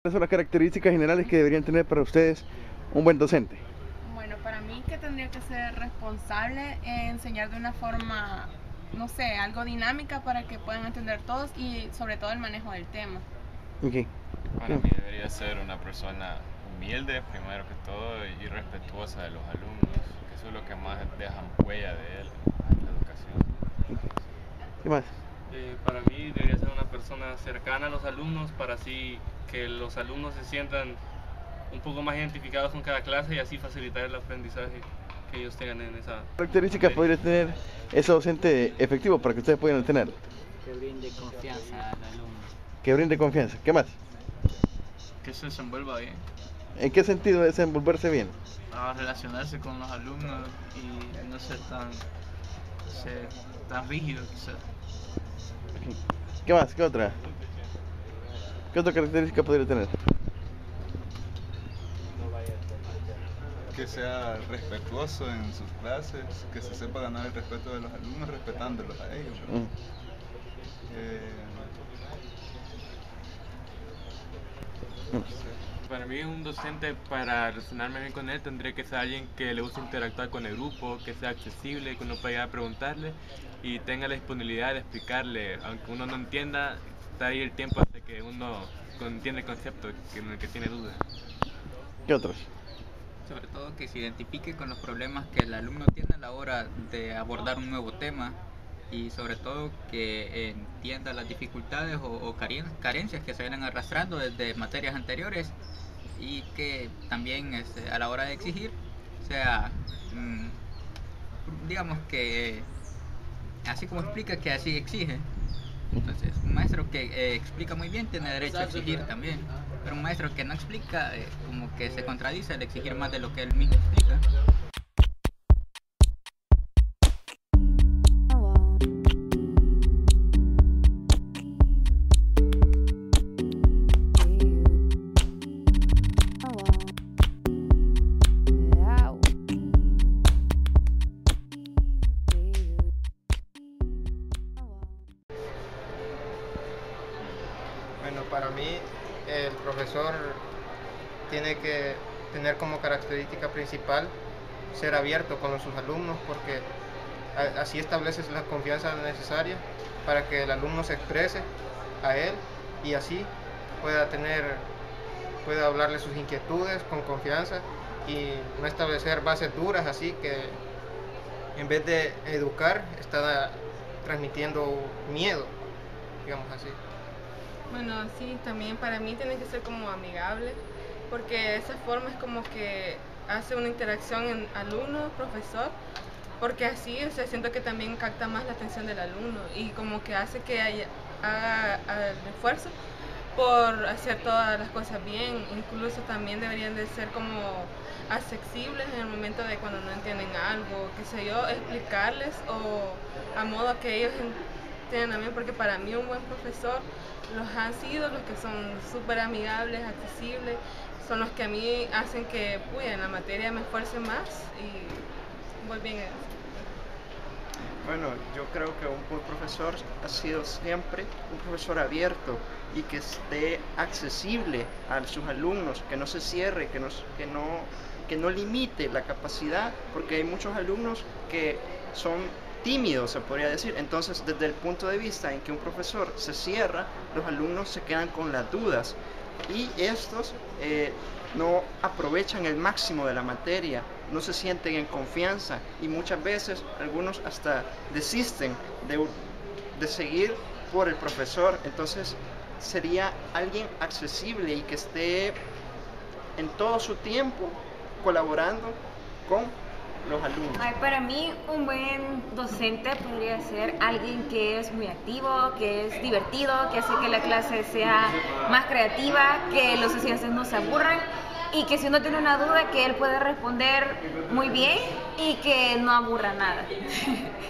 ¿Cuáles son las características generales que deberían tener para ustedes un buen docente? Bueno, para mí que tendría que ser responsable, enseñar de una forma, no sé, algo dinámica para que puedan entender todos y sobre todo el manejo del tema. Okay. Para mí debería ser una persona humilde, primero que todo, y respetuosa de los alumnos, que eso es lo que más deja huella de él en la educación. ¿Qué más? Para mí debería ser una persona cercana a los alumnos para así que los alumnos se sientan un poco más identificados con cada clase y así facilitar el aprendizaje que ellos tengan en esa ¿Características podría tener ese docente efectivo para que ustedes puedan tener? Que brinde confianza al alumno. Que brinde confianza. ¿Qué más? Que se desenvuelva bien, ¿En qué sentido desenvolverse bien? a relacionarse con los alumnos y no ser tan rígido quizás. ¿Qué más? ¿Qué otra? ¿Qué otra característica podría tener? Que sea respetuoso en sus clases, que se sepa ganar el respeto de los alumnos respetándolos a ellos. Para mí un docente, para relacionarme bien con él, tendría que ser alguien que le guste interactuar con el grupo, que sea accesible, que uno pueda llegar a preguntarle y tenga la disponibilidad de explicarle, aunque uno no entienda, está ahí el tiempo hasta que uno entiende el concepto en el que tiene dudas. ¿Qué otros? Sobre todo que se identifique con los problemas que el alumno tiene a la hora de abordar un nuevo tema y sobre todo que entienda las dificultades o carencias que se vienen arrastrando desde materias anteriores y que también a la hora de exigir sea, digamos que así como explica que así exige. Entonces un maestro que explica muy bien tiene derecho a exigir también, pero un maestro que no explica como que se contradice al exigir más de lo que él mismo explica. Bueno, para mí el profesor tiene que tener como característica principal ser abierto con sus alumnos porque así estableces la confianza necesaria para que el alumno se exprese a él y así pueda hablarle sus inquietudes con confianza y no establecer bases duras así que en vez de educar está transmitiendo miedo, digamos así. Bueno, sí, también para mí tiene que ser como amigable, porque de esa forma es como que hace una interacción en alumno-profesor, porque así, o sea, siento que también capta más la atención del alumno y como que hace que haga el esfuerzo por hacer todas las cosas bien. Incluso también deberían de ser como accesibles en el momento de cuando no entienden algo, qué sé yo, explicarles o a modo que ellos entiendan también, porque para mí un buen profesor los han sido los que son súper amigables, accesibles, son los que a mí hacen que en la materia me esfuerce más y voy bien en eso. Bueno, yo creo que un buen profesor ha sido siempre un profesor abierto y que esté accesible a sus alumnos, que no se cierre, que no limite la capacidad, porque hay muchos alumnos que son tímidos, se podría decir. Entonces, desde el punto de vista en que un profesor se cierra, los alumnos se quedan con las dudas y estos no aprovechan el máximo de la materia, no se sienten en confianza y muchas veces algunos hasta desisten de seguir por el profesor. Entonces sería alguien accesible y que esté en todo su tiempo colaborando con los alumnos. Para mí un buen docente podría ser alguien que es muy activo, que es divertido, que hace que la clase sea más creativa, que los estudiantes no se aburran y que si uno tiene una duda que él puede responder muy bien y que no aburra nada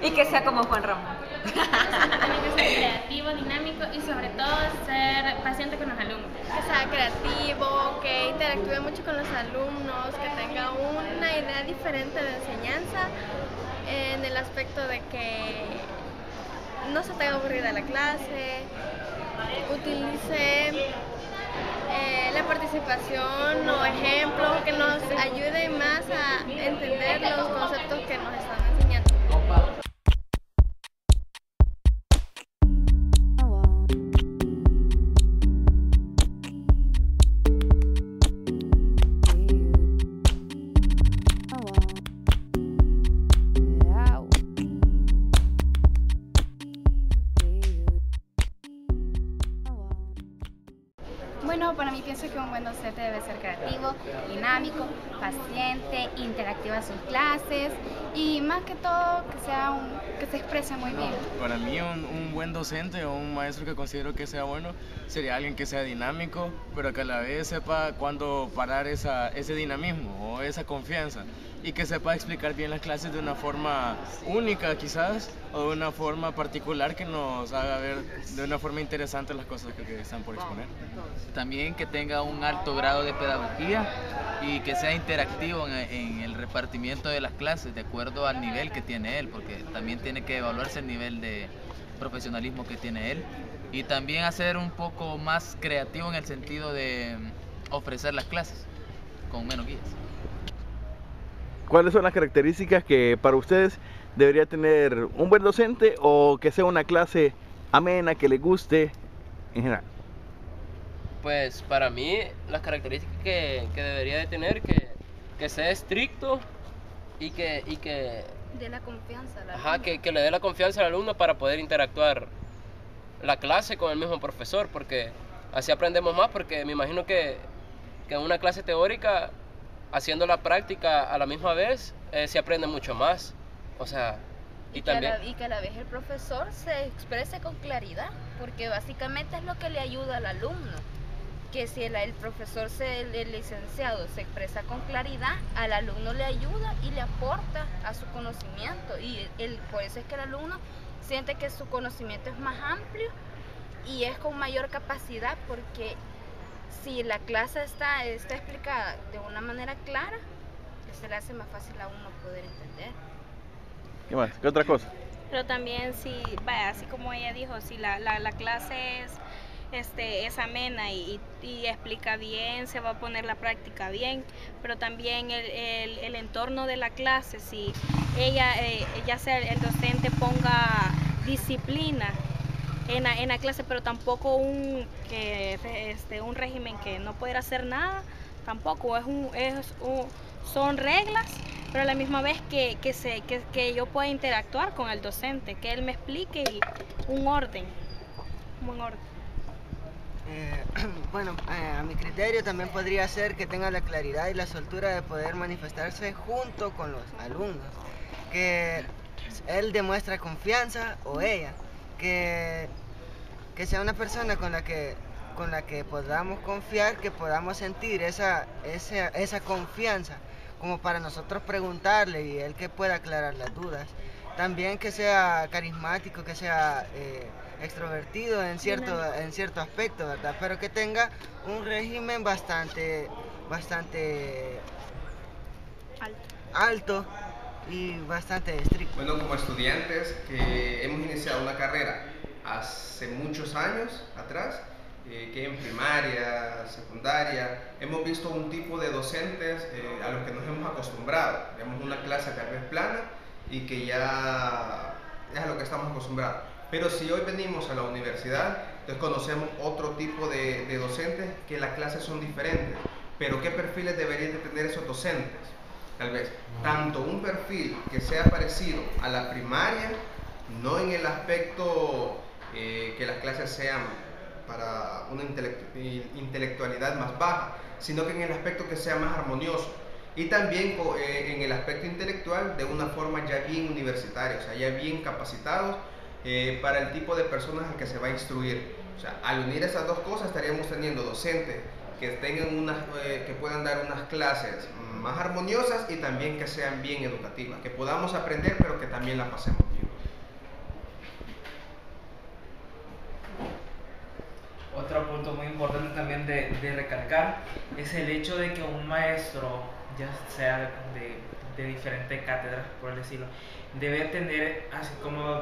y que sea como Juan Ramón. Tiene que ser creativo, dinámico y sobre todo ser paciente con los alumnos. Que sea creativo, que interactúe mucho con los alumnos, que tenga una idea diferente de enseñanza en el aspecto de que no se tenga aburrida la clase, utilice la participación o ejemplos que nos ayuden más a entender los conceptos que nos están enseñando. Bueno, para mí pienso que un buen docente debe ser creativo, dinámico, paciente, interactivo en sus clases y más que todo que se exprese muy bien. Para mí un buen docente o un maestro que considero que sea bueno sería alguien que sea dinámico, pero que a la vez sepa cuándo parar ese dinamismo o esa confianza y que sepa explicar bien las clases de una forma única quizás o de una forma particular que nos haga ver de una forma interesante las cosas que están por exponer. También que tenga un alto grado de pedagogía y que sea interactivo en el repartimiento de las clases de acuerdo al nivel que tiene él, porque también tiene que evaluarse el nivel de profesionalismo que tiene él, y también hacer un poco más creativo en el sentido de ofrecer las clases con menos guías. ¿Cuáles son las características que para ustedes debería tener un buen docente o que sea una clase amena, que le guste en general? Pues para mí las características que debería de tener, que sea estricto y que De la confianza al ajá, alumno. que le dé la confianza al alumno para poder interactuar la clase con el mismo profesor, porque así aprendemos más, porque me imagino que en una clase teórica, haciendo la práctica a la misma vez, se aprende mucho más. O sea, y que también... y que a la vez el profesor se exprese con claridad, porque básicamente es lo que le ayuda al alumno. Que si el profesor, el licenciado, se expresa con claridad, al alumno le ayuda y le aporta a su conocimiento. Y por eso es que el alumno siente que su conocimiento es más amplio y es con mayor capacidad, porque si la clase está explicada de una manera clara, se le hace más fácil a uno poder entender. ¿Qué más? ¿Qué otra cosa? Pero también si, vaya, así como ella dijo, si la clase es amena y explica bien, se va a poner la práctica bien, pero también el entorno de la clase, si ya sea el docente ponga disciplina en la clase, pero tampoco un régimen que no poder hacer nada, tampoco son reglas, pero a la misma vez que yo pueda interactuar con el docente, que él me explique y un buen orden. Bueno, a mi criterio también podría ser que tenga la claridad y la soltura de poder manifestarse junto con los alumnos, que él demuestra confianza o ella, que sea una persona con la que podamos confiar, que podamos sentir esa confianza como para nosotros preguntarle y él que pueda aclarar las dudas. También que sea carismático, que sea extrovertido en cierto aspecto, ¿verdad? Pero que tenga un régimen bastante alto y bastante estricto. Bueno, como estudiantes que hemos iniciado una carrera hace muchos años atrás, que en primaria, secundaria, hemos visto un tipo de docentes a los que nos hemos acostumbrado. Tenemos una clase tal vez plana y que ya es a lo que estamos acostumbrados. Pero si hoy venimos a la universidad, entonces conocemos otro tipo de docentes que las clases son diferentes. Pero ¿qué perfiles deberían de tener esos docentes? Tal vez tanto un perfil que sea parecido a la primaria, no en el aspecto que las clases sean para una intelectualidad más baja, sino que en el aspecto que sea más armonioso. Y también en el aspecto intelectual de una forma ya bien universitaria, o sea, ya bien capacitados para el tipo de personas al que se va a instruir. O sea, al unir esas dos cosas estaríamos teniendo docentes que tengan que puedan dar unas clases más armoniosas y también que sean bien educativas, que podamos aprender pero que también la pasemos bien. Otro punto muy importante también de recalcar es el hecho de que un maestro ya sea de diferentes cátedras, por decirlo, debe tener, así como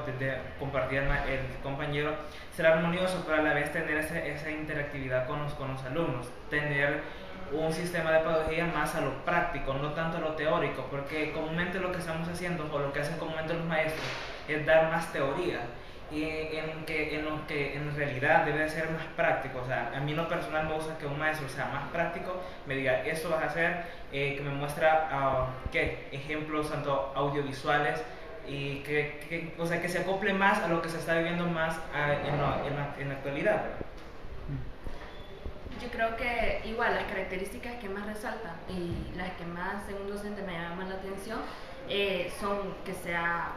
compartir el compañero, ser armonioso, pero a la vez tener esa interactividad con los alumnos, tener un sistema de pedagogía más a lo práctico, no tanto a lo teórico, porque comúnmente lo que estamos haciendo, o lo que hacen comúnmente los maestros, es dar más teoría, y en lo que en realidad debe ser más práctico. O sea, a mí en lo personal me gusta que un maestro sea más práctico, me diga, esto vas a hacer, que me muestra ejemplos tanto audiovisuales, y o sea, que se acople más a lo que se está viviendo más en la actualidad. Yo creo que igual las características que más resaltan y las que más en un docente me llaman la atención son que sea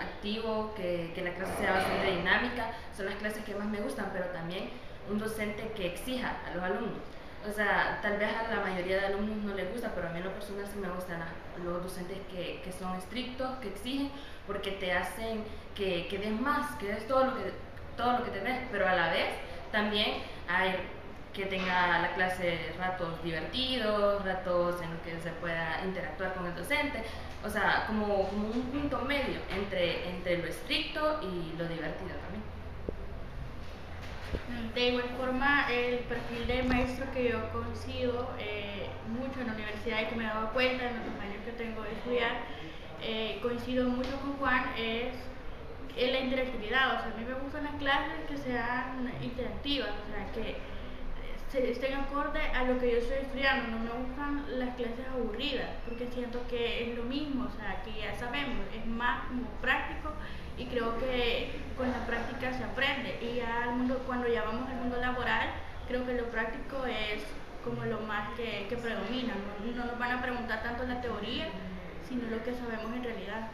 activo, que la clase sea bastante dinámica, son las clases que más me gustan, pero también un docente que exija a los alumnos. O sea, tal vez a la mayoría de alumnos no les gusta, pero a mí en lo personal sí me gustan los docentes que son estrictos, que exigen, porque te hacen que des más, que des todo lo que te des, pero a la vez también hay que tenga la clase ratos divertidos, ratos en los que se pueda interactuar con el docente, o sea, como un punto medio entre lo estricto y lo divertido también. De igual forma, el perfil de maestro que yo coincido mucho en la universidad y que me he dado cuenta en los años que tengo de estudiar, coincido mucho con Juan, es la interactividad. O sea, a mí me gustan las clases que sean interactivas, o sea, que estén acorde a lo que yo estoy estudiando. No me gustan las clases aburridas, porque siento que es lo mismo, o sea, que ya sabemos, es más como práctico, y creo que con la práctica se aprende, y ya cuando ya vamos al mundo laboral, creo que lo práctico es como lo más que predomina. No nos van a preguntar tanto la teoría, sino lo que sabemos en realidad.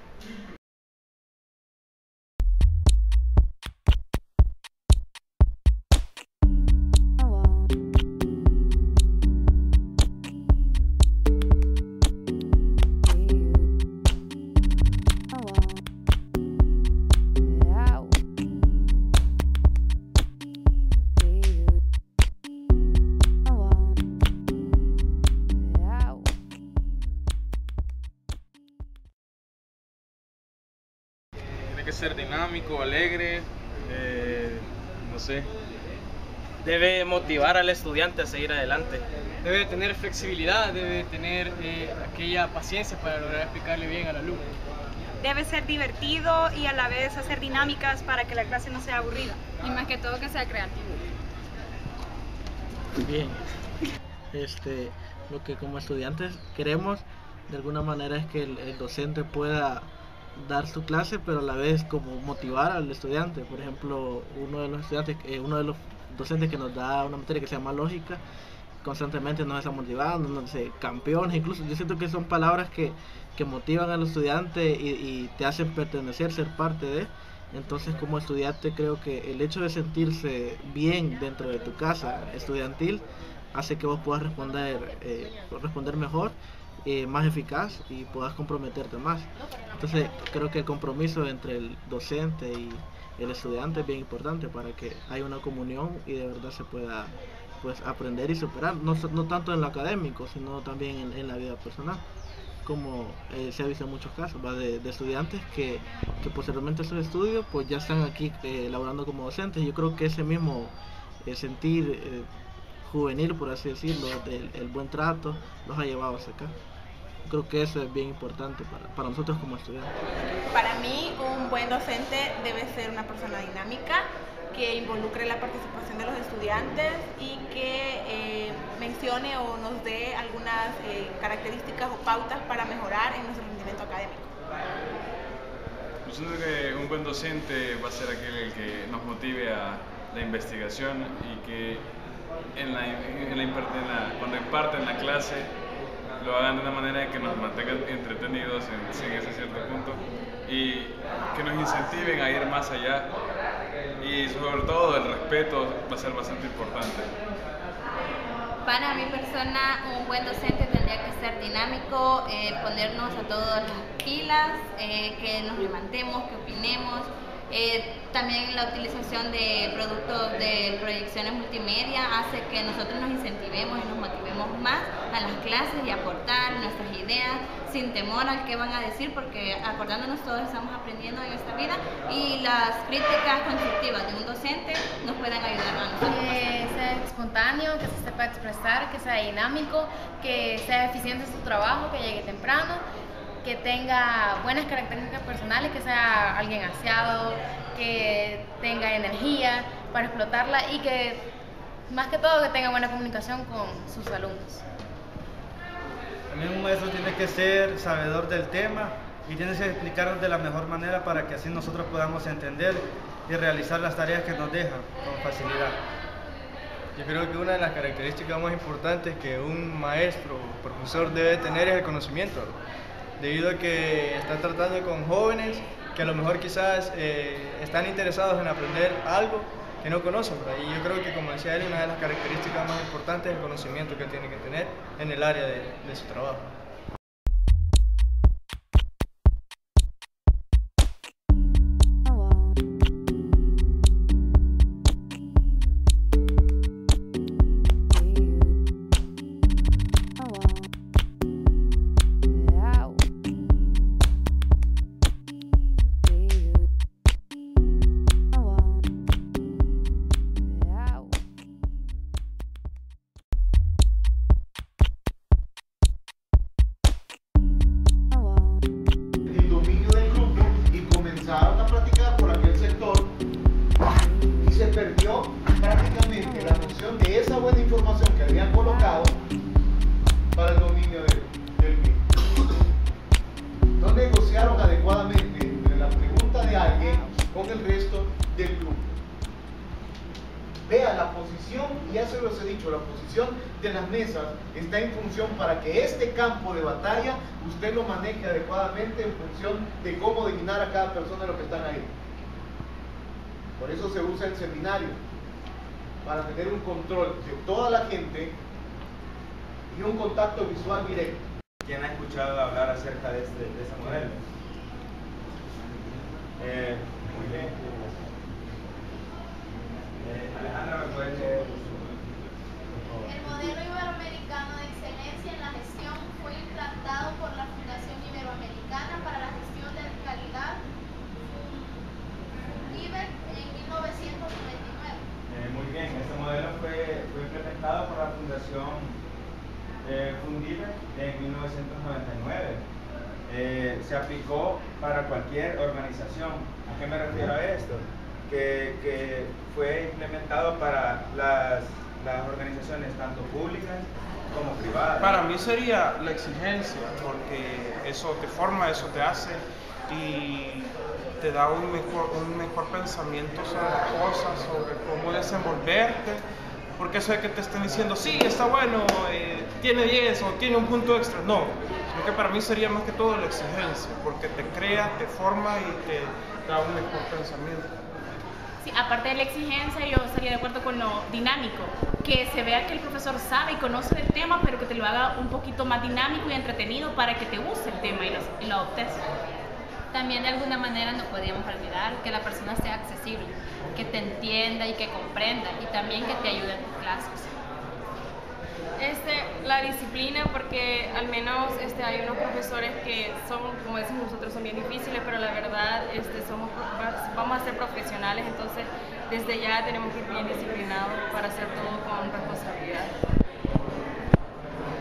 Ser dinámico, alegre, no sé. Debe motivar al estudiante a seguir adelante. Debe tener flexibilidad, debe tener aquella paciencia para lograr explicarle bien al alumno. Debe ser divertido y a la vez hacer dinámicas para que la clase no sea aburrida. Y más que todo que sea creativo. Bien. Lo que como estudiantes queremos de alguna manera es que el docente pueda dar su clase, pero a la vez como motivar al estudiante. Por ejemplo, uno de los docentes que nos da una materia que se llama lógica, constantemente nos está motivando, nos dice campeones, incluso yo siento que son palabras que motivan al estudiante y te hacen pertenecer, ser parte de. Entonces, como estudiante, creo que el hecho de sentirse bien dentro de tu casa estudiantil hace que vos puedas responder mejor, más eficaz, y puedas comprometerte más. Entonces creo que el compromiso entre el docente y el estudiante es bien importante para que haya una comunión y de verdad se pueda aprender y superar, no tanto en lo académico, sino también en la vida personal, como se ha visto en muchos casos, de estudiantes que posteriormente a sus estudios pues ya están aquí laborando como docentes. Yo creo que ese mismo sentir juvenil, por así decirlo, el buen trato, los ha llevado hasta acá. Creo que eso es bien importante para nosotros como estudiantes. Para mí, un buen docente debe ser una persona dinámica, que involucre la participación de los estudiantes y que mencione o nos dé algunas características o pautas para mejorar en nuestro rendimiento académico. Yo siento que un buen docente va a ser aquel que nos motive a la investigación y que cuando imparten la clase lo hagan de una manera que nos mantengan entretenidos en ese cierto punto y que nos incentiven a ir más allá, y sobre todo el respeto va a ser bastante importante. Para mi persona, un buen docente tendría que ser dinámico, ponernos a todos las pilas, que nos levantemos, que opinemos. También la utilización de productos de proyecciones multimedia hace que nosotros nos incentivemos y nos motivemos aprendamos más a las clases y aportar nuestras ideas sin temor al que van a decir, porque acordándonos todos estamos aprendiendo en esta vida y las críticas constructivas de un docente nos pueden ayudar a nosotros. Que sea espontáneo, que se sepa expresar, que sea dinámico, que sea eficiente en su trabajo, que llegue temprano, que tenga buenas características personales, que sea alguien aseado, que tenga energía para explotarla y que, más que todo, que tenga buena comunicación con sus alumnos. También un maestro tiene que ser sabedor del tema y tiene que explicarnos de la mejor manera para que así nosotros podamos entender y realizar las tareas que nos dejan con facilidad. Yo creo que una de las características más importantes que un maestro o profesor debe tener es el conocimiento, debido a que está tratando con jóvenes que a lo mejor quizás están interesados en aprender algo que no conocen, ¿verdad? Y yo creo que, como decía él, una de las características más importantes es el conocimiento que tiene que tener en el área de su trabajo. Comenzaron a platicar por aquel sector y se perdió prácticamente la noción de esa buena información que habían colocado para el dominio del mismo. No negociaron adecuadamente entre la pregunta de alguien con el resto del grupo. Vea, la posición, y ya se los he dicho, la posición de las mesas está en función para que este campo de batalla usted lo maneje adecuadamente en función de cómo dominar a cada persona de los que están ahí. Por eso se usa el seminario, para tener un control de toda la gente y un contacto visual directo. ¿Quién ha escuchado hablar acerca de ese modelo? Muy bien. Alejandra, ¿me puedes leer? El modelo iberoamericano de excelencia en la gestión fue implantado por la Fundación Iberoamericana para la Gestión de Calidad, FUNIBEC, en 1999. Muy bien, este modelo fue implementado por la Fundación FUNIBEC en 1999. Se aplicó para cualquier organización. ¿A qué me refiero a esto? Que fue implementado para las organizaciones tanto públicas como privadas. Para mí sería la exigencia, porque eso te forma, eso te hace y te da un mejor pensamiento sobre las cosas, sobre cómo desenvolverte, porque eso de que te estén diciendo, sí, está bueno, tiene 10 o tiene un punto extra, no, sino que para mí sería más que todo la exigencia, porque te crea, te forma y te da un mejor pensamiento. Sí, aparte de la exigencia, yo estaría de acuerdo con lo dinámico, que se vea que el profesor sabe y conoce el tema, pero que te lo haga un poquito más dinámico y entretenido para que te guste el tema y lo adoptes. También de alguna manera no podríamos olvidar que la persona sea accesible, que te entienda y que comprenda, y también que te ayude en tus clases. La disciplina, porque al menos hay unos profesores que son, como decimos nosotros, son bien difíciles, pero la verdad vamos a ser profesionales, entonces desde ya tenemos que ir bien disciplinados para hacer todo con responsabilidad.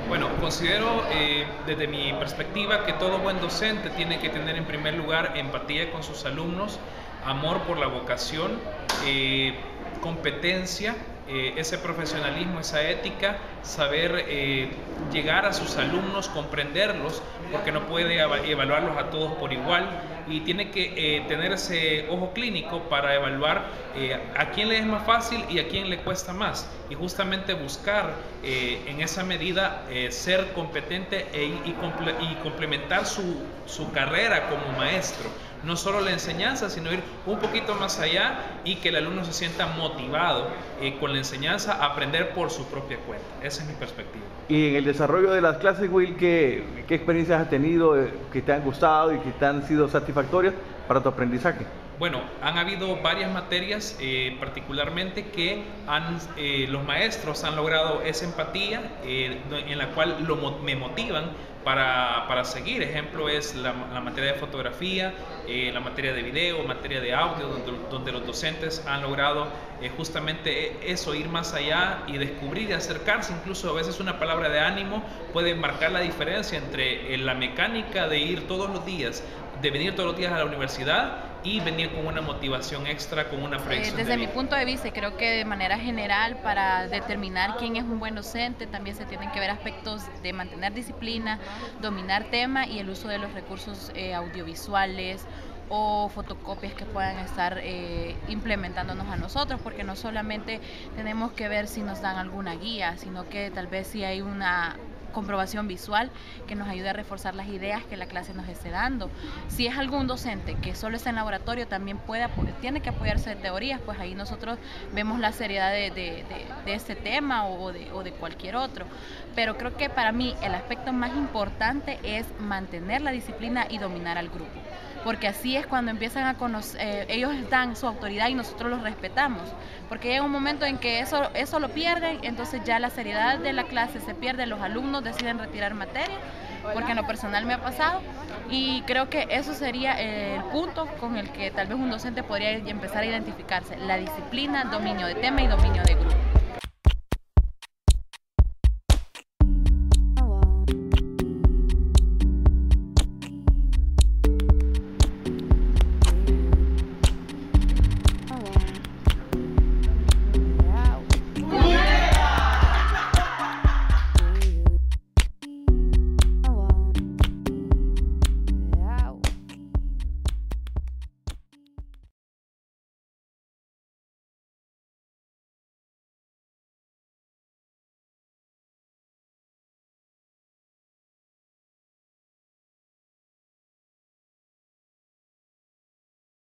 Bueno, considero desde mi perspectiva que todo buen docente tiene que tener en primer lugar empatía con sus alumnos, amor por la vocación, competencia, ese profesionalismo, esa ética, saber llegar a sus alumnos, comprenderlos, porque no puede evaluarlos a todos por igual, y tiene que tener ese ojo clínico para evaluar a quién le es más fácil y a quién le cuesta más, y justamente buscar en esa medida ser competente y complementar su carrera como maestro. No solo la enseñanza, sino ir un poquito más allá y que el alumno se sienta motivado con la enseñanza a aprender por su propia cuenta. Esa es mi perspectiva. Y en el desarrollo de las clases, Will, ¿qué experiencias has tenido que te han gustado y que te han sido satisfactorias para tu aprendizaje? Bueno, han habido varias materias particularmente que los maestros han logrado esa empatía en la cual me motivan para seguir. Ejemplo es la materia de fotografía, la materia de video, materia de audio, donde los docentes han logrado justamente eso, ir más allá y descubrir y acercarse. Incluso a veces una palabra de ánimo puede marcar la diferencia entre la mecánica de ir todos los días, de venir todos los días a la universidad y venir con una motivación extra, con una proyección. Desde mi punto de vista, creo que de manera general, para determinar quién es un buen docente, también se tienen que ver aspectos de mantener disciplina, dominar tema y el uso de los recursos audiovisuales o fotocopias que puedan estar implementándonos a nosotros, porque no solamente tenemos que ver si nos dan alguna guía, sino que tal vez si hay una comprobación visual que nos ayude a reforzar las ideas que la clase nos esté dando. Si es algún docente que solo está en laboratorio, también tiene que apoyarse de teorías, pues ahí nosotros vemos la seriedad de este tema o de cualquier otro. Pero creo que para mí el aspecto más importante es mantener la disciplina y dominar al grupo, porque así es cuando empiezan a conocer, ellos dan su autoridad y nosotros los respetamos, porque llega un momento en que eso lo pierden, entonces ya la seriedad de la clase se pierde, los alumnos deciden retirar materia, porque en lo personal me ha pasado, y creo que eso sería el punto con el que tal vez un docente podría empezar a identificarse: la disciplina, dominio de tema y dominio de grupo.